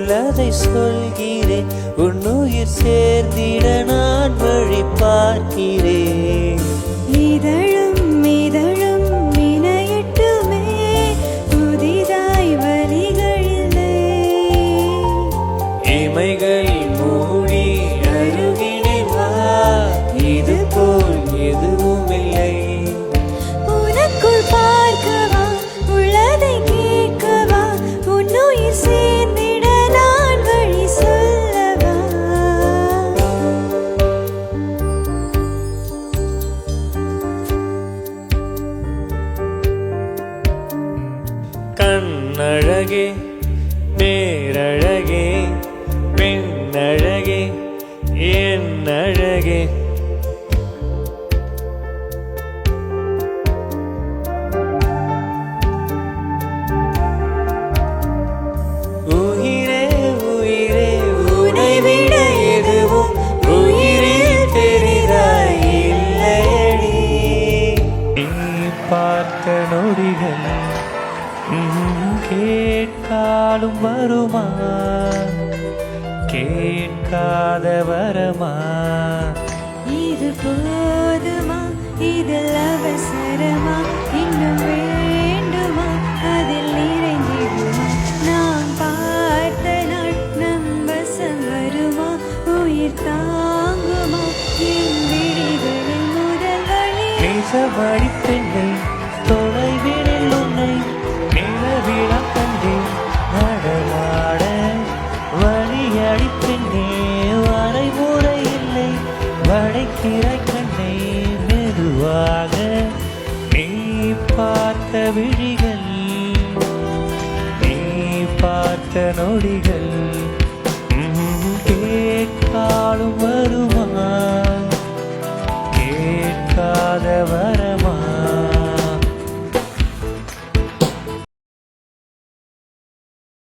உள்ளதை சொல்கிறேன். உன்னுயிர் சேர்ந்திட நான் வழி பார்க்கிறேன். இதழும் இதழும் இணையட்டுமே, புதிதாய் வரிகளிலே இமைகள் மூடி அருகினில் வா, இது போல் எதுவும் இல்லை. உனக்குள் பார்க்கவா, உள்ளதை கேட்கவா, உன்னுயிர் சேர்ந்திட நான் வழி சொல்லவா. கண்ணழகே பேரழகே பெண்ணழகே என் அழகே, உயிரே உயிரே உன்னை விட எதுவும் உயிரில் பெரிதாய் இல்லையடி. நீ பார்த்த நொடிகள் கேட்காலும் வருமா, கேட்காத வரமா. இது போதுமா, இதில் அவசரமா, இன்னும் வேண்டுமா, அதில் நிறைந்திடுமா. நாம் பார்த்த நாள் நம் வசம் வருமா, உயிர் தாங்குமா என் விழிகளில் முதல் வழி. நேசமடி பெண்ணை தொலைவினில் உன்னை நிலவிடம் கண்டேன் நடமாட. வழியடி பெண்ணே வரைமுறை இல்லை, வளைக்கிற கண்ணை மெதுவாக. நீ பார்த்த விழிகள், நீ பார்த்த நொடிகள் கேட்காலும் வரும்